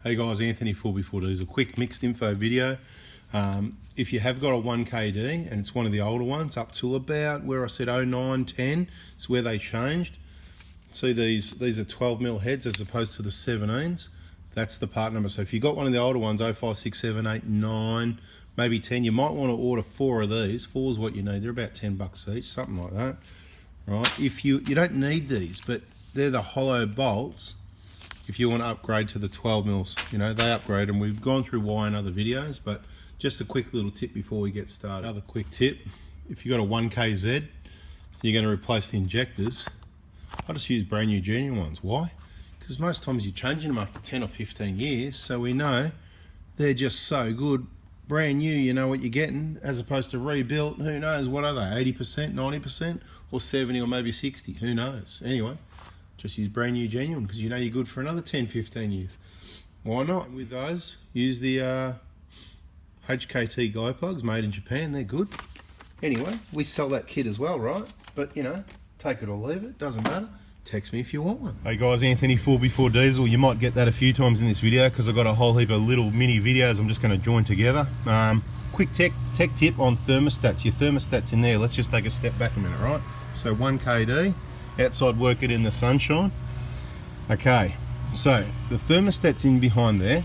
Hey guys, Anthony 4x4Ds, a quick mixed info video. If you have got a 1KD and it's one of the older ones up till about where I said 09, 10, it's where they changed. See these are 12mm heads as opposed to the 17s. That's the part number. So if you got one of the older ones, 05, 6, 7, 8, 9, maybe 10, you might want to order 4 of these. 4 is what you need. They're about 10 bucks each, something like that. Right? If you don't need these, but they're the hollow bolts. If you want to upgrade to the 12mm, you know, they upgrade, and we've gone through why in other videos, but just a quick little tip before we get started. Another quick tip, if you've got a 1KZ, you're going to replace the injectors, I just use brand new genuine ones. Why? Because most times you're changing them after 10 or 15 years, so we know they're just so good. Brand new, you know what you're getting, as opposed to rebuilt, who knows, what are they, 80%, 90%, or 70 or maybe 60, who knows. Anyway, just use brand new genuine because you know you're good for another 10, 15 years. Why not? With those, use the HKT glow plugs made in Japan, they're good. Anyway, we sell that kit as well, right? But you know, take it or leave it, doesn't matter. Text me if you want one. Hey guys, Anthony 4x4Diesel. You might get that a few times in this video because I've got a whole heap of little mini videos I'm just going to join together. Quick tech tip on thermostats. Your thermostat's in there. Let's just take a step back a minute, right? So 1KD, outside working in the sunshine. Okay, so the thermostat's in behind there.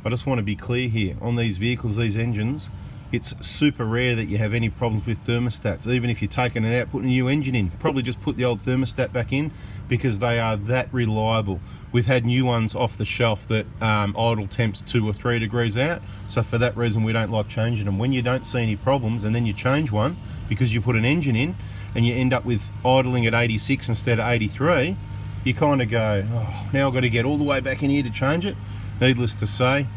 I just want to be clear here, on these vehicles, these engines, it's super rare that you have any problems with thermostats. Even if you're taking it out, putting a new engine in, probably just put the old thermostat back in because they are that reliable. We've had new ones off the shelf that idle temps 2 or 3 degrees out, so for that reason we don't like changing them. When you don't see any problems and then you change one because you put an engine in and you end up with idling at 86 instead of 83, you kind of go, oh, now I've got to get all the way back in here to change it. Needless to say,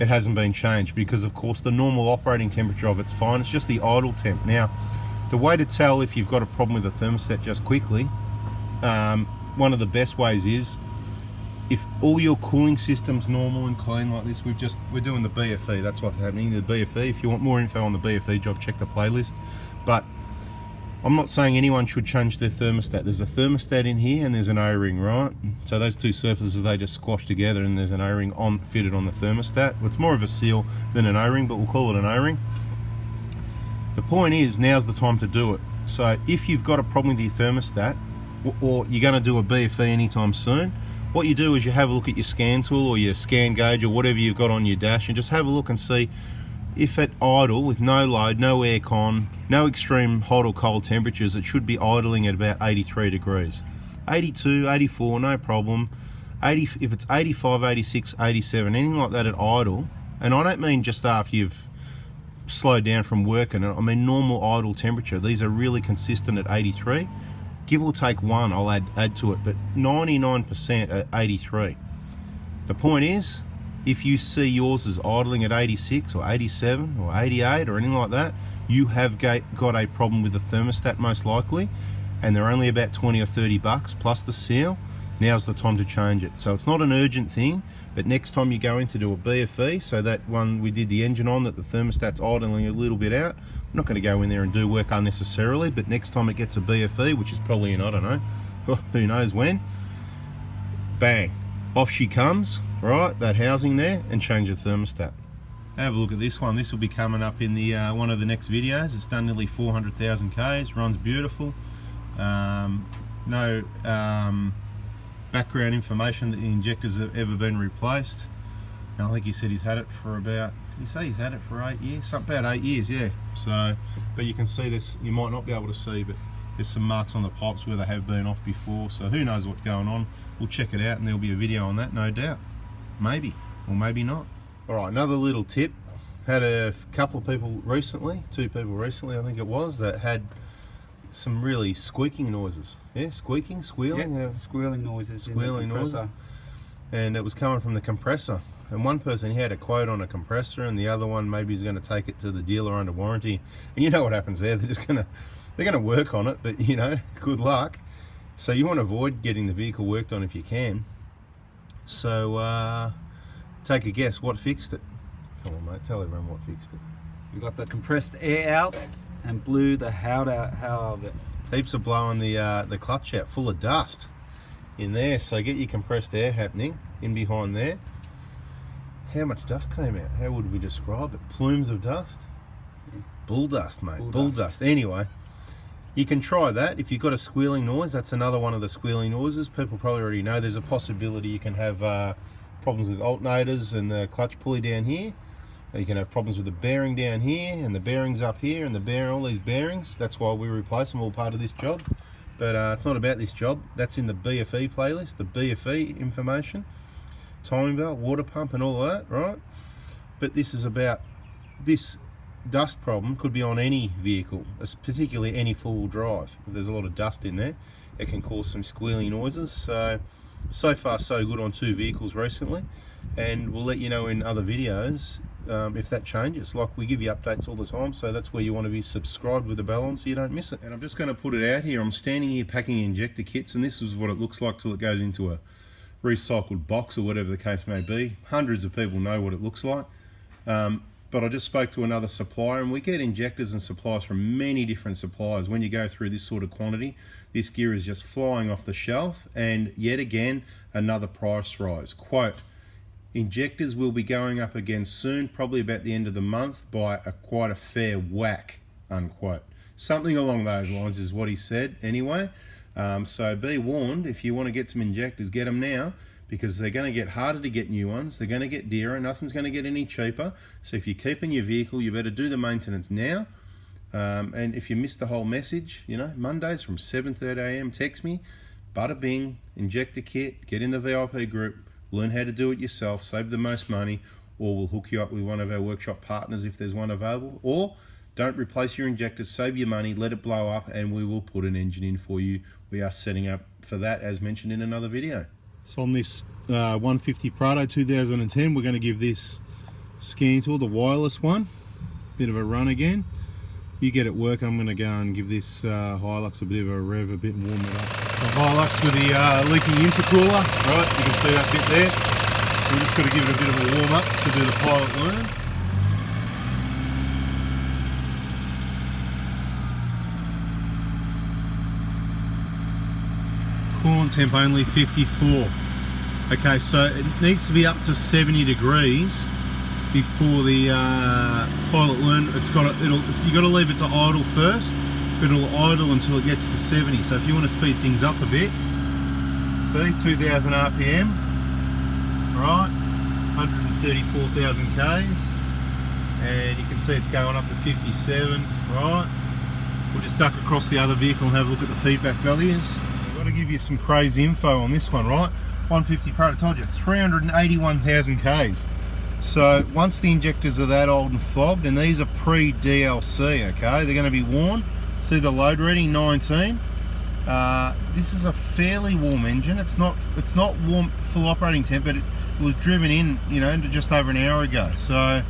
it hasn't been changed because of course the normal operating temperature of it's fine, it's just the idle temp. Now the way to tell if you've got a problem with the thermostat just quickly, one of the best ways is if all your cooling system's normal and clean like this. We're doing the BFE, that's what's happening, the BFE. If you want more info on the BFE job, check the playlist. But I'm not saying anyone should change their thermostat. There's a thermostat in here and there's an O-ring, right? So those two surfaces, they just squash together and there's an O-ring fitted on the thermostat. Well, it's more of a seal than an O-ring, but we'll call it an O-ring. The point is, now's the time to do it. So if you've got a problem with your thermostat, or you're going to do a BFE anytime soon, what you do is you have a look at your scan tool or your scan gauge or whatever you've got on your dash and just have a look and see if at idle with no load, no aircon, no extreme hot or cold temperatures, it should be idling at about 83 degrees. 82, 84, no problem. 80, if it's 85, 86, 87, anything like that at idle, and I don't mean just after you've slowed down from working, I mean normal idle temperature. These are really consistent at 83. Give or take 1, I'll add to it, but 99% at 83. The point is, if you see yours is idling at 86 or 87 or 88 or anything like that, you have got a problem with the thermostat most likely, and they're only about 20 or 30 bucks plus the seal. Now's the time to change it. So it's not an urgent thing, but next time you go in to do a BFE, so that one we did the engine on, that the thermostat's idling a little bit out, I'm not going to go in there and do work unnecessarily, but next time it gets a BFE, which is probably in, I don't know, who knows when, bang, off she comes, right, that housing there, and change the thermostat. Have a look at this one. This will be coming up in the one of the next videos. It's done nearly 400,000 Ks, runs beautiful. No background information that the injectors have ever been replaced. And I think he said he's had it for about, did he say he's had it for 8 years? Something about 8 years, yeah. So, but you can see this, you might not be able to see, but there's some marks on the pipes where they have been off before, so who knows what's going on. We'll check it out and there'll be a video on that, no doubt. Maybe, or maybe not. Alright, another little tip. Had a couple of people recently, 2 people recently I think it was, that had some really squeaking noises. Yeah, squeaking, squealing? Yeah, squealing noises squealing in the compressor. And it was coming from the compressor. And one person, he had a quote on a compressor, and the other one maybe he's going to take it to the dealer under warranty. And you know what happens there, they're going to work on it, but you know, good luck. So you want to avoid getting the vehicle worked on if you can. So take a guess, what fixed it? Come on mate, tell everyone what fixed it. We got the compressed air out and blew the hell out of it. Heaps of blowing the clutch out, full of dust in there. So get your compressed air happening in behind there. how much dust came out? How would we describe it? Plumes of dust? Bull dust, mate. Bull dust. Anyway, you can try that. If you've got a squealing noise, that's another one of the squealing noises. People probably already know there's a possibility you can have problems with alternators and the clutch pulley down here. You can have problems with the bearing down here and the bearings up here and the bearing, all these bearings. That's why we replace them, all part of this job. But it's not about this job. That's in the BFE playlist, the BFE information, timing belt, water pump and all of that, right? But this is about this dust problem could be on any vehicle, particularly any four-wheel drive. If there's a lot of dust in there, it can cause some squealing noises. So far so good on 2 vehicles recently, and we'll let you know in other videos if that changes. Like, we give you updates all the time, so that's where you want to be subscribed with the bell on so you don't miss it. And I'm just going to put it out here. I'm standing here packing injector kits, and this is what it looks like till it goes into a recycled box or whatever the case may be. Hundreds of people know what it looks like. But I just spoke to another supplier, and we get injectors and supplies from many different suppliers. When you go through this sort of quantity, this gear is just flying off the shelf, and yet again, another price rise. Quote, injectors will be going up again soon, probably about the end of the month, by quite a fair whack, unquote. Something along those lines is what he said anyway. So be warned, if you want to get some injectors, get them now, because they're going to get harder to get new ones. They're going to get dearer. Nothing's going to get any cheaper. So if you're keeping your vehicle, you better do the maintenance now. And if you missed the whole message, you know, Mondays from 7:30 a.m, text me, bada bing, injector kit, get in the VIP group, learn how to do it yourself, save the most money, or we'll hook you up with one of our workshop partners if there's one available. Or don't replace your injectors, save your money, let it blow up, and we will put an engine in for you. We are setting up for that, as mentioned in another video. So on this 150 Prado 2010, we're going to give this scan tool, the wireless one, a bit of a run again. You get it work, I'm going to go and give this Hilux a bit of a rev, a bit and warm it up. The Hilux with the leaking intercooler, right, you can see that bit there. We're just got to give it a bit of a warm up to do the pilot learn. Coolant temp only 54. Okay, so it needs to be up to 70 degrees before the pilot learn. You got to leave it to idle first, but it'll idle until it gets to 70. So if you want to speed things up a bit, see, 2000 RPM, right, 134,000 Ks, and you can see it's going up to 57, right. We'll just duck across the other vehicle and have a look at the feedback values. I've got to give you some crazy info on this one, right? 150 Pro, I told you, 381,000 Ks. So once the injectors are that old and flogged, and these are pre-DLC, okay, they're going to be worn. See the load reading, 19. This is a fairly warm engine. It's not warm full operating temp, but it was driven in, you know, just over an hour ago. So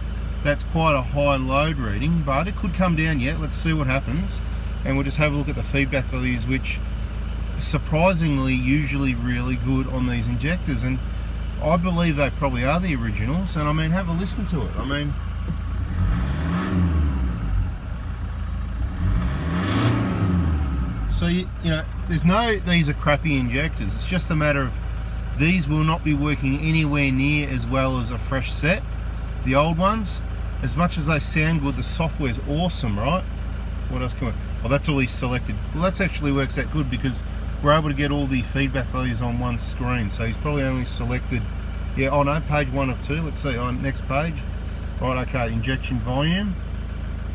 that's quite a high load reading, but it could come down yet. Let's see what happens, and we'll just have a look at the feedback values, which surprisingly usually really good on these injectors, and I believe they probably are the originals. And I mean, have a listen to it. I mean, so you know, there's no these are crappy injectors. It's just a matter of these will not be working anywhere near as well as a fresh set. The old ones, as much as they sound good, the software's awesome, right? What else can we? Well, that's all he's selected. Well, that actually works out good because we're able to get all the feedback values on one screen. So he's probably only selected, yeah, oh no, page 1 of 2. Let's see, on next page. Right, okay, injection volume,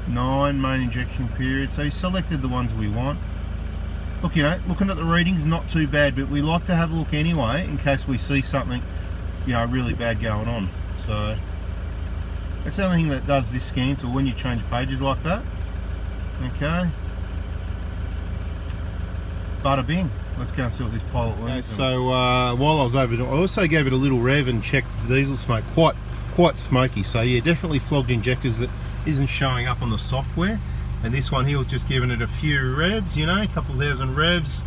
9, main injection period. So he selected the ones we want. Look, you know, looking at the readings, not too bad, but we like to have a look anyway in case we see something, you know, really bad going on. So that's the only thing that does this scan tool when you change pages like that. Okay. Bada bing. Let's go and see what this pilot learns. Okay, so while I was over, I also gave it a little rev and checked the diesel smoke. Quite smoky. So yeah, definitely flogged injectors that isn't showing up on the software. And this one here was just giving it a few revs, you know, a couple thousand revs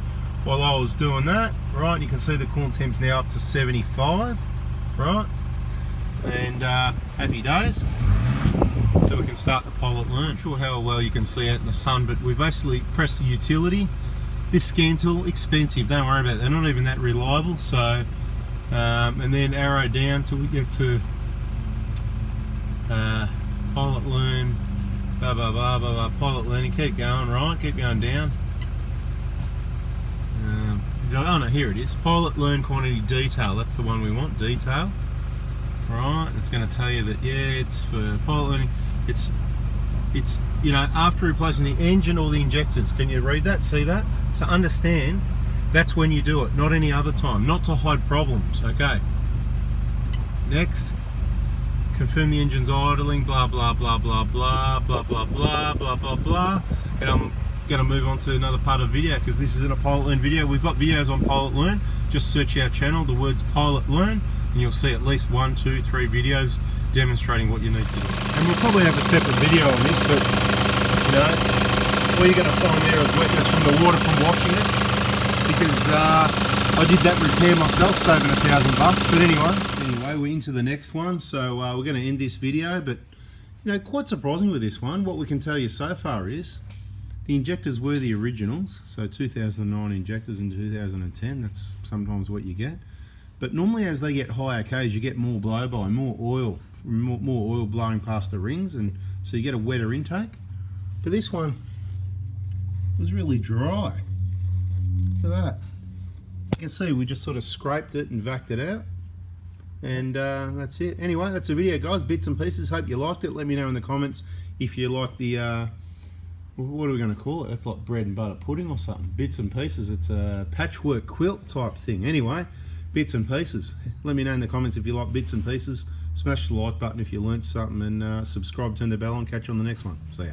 while I was doing that. Right, you can see the coolant temp's now up to 75. Right, and happy days. So we can start the pilot learn. Not sure how well you can see it in the sun, but we've basically pressed the utility. This scan tool, expensive, don't worry about it, they're not even that reliable. So and then arrow down till we get to Pilot learn, blah blah blah blah blah. Pilot learning. Keep going, right? Keep going down. Oh no, here it is. Pilot learn quantity detail. That's the one we want. Detail. Right. It's going to tell you that it's for pilot learning. It's after replacing the engine or the injectors. Can you read that? See that? So understand. That's when you do it, not any other time. Not to hide problems. Okay. Next. Confirm the engine's idling. Blah blah blah blah blah blah blah blah blah blah blah. And I'm going to move on to another part of the video because this isn't a Pilot Learn video. We've got videos on Pilot Learn. Just search our channel, the words Pilot Learn, and you'll see at least 1, 2, 3 videos demonstrating what you need to do. And we'll probably have a separate video on this, but all you're going to find there is wetness from the water from washing it, because I did that repair myself, saving $1,000. But anyway, we're into the next one, so we're going to end this video. But quite surprising with this one, what we can tell you so far is the injectors were the originals, so 2009 injectors in 2010. That's sometimes what you get. But normally as they get higher Ks, you get more blow-by, more oil blowing past the rings, and so you get a wetter intake. But this one was really dry. Look at that. You can see we just sort of scraped it and vacked it out. And that's it. Anyway, that's the video, guys. Bits and pieces. Hope you liked it. Let me know in the comments if you like the... what are we going to call it? That's like bread and butter pudding or something. Bits and pieces. It's a patchwork quilt type thing. Anyway, bits and pieces. Let me know in the comments if you like bits and pieces. Smash the like button if you learnt something, and subscribe, turn the bell on. Catch you on the next one. See ya.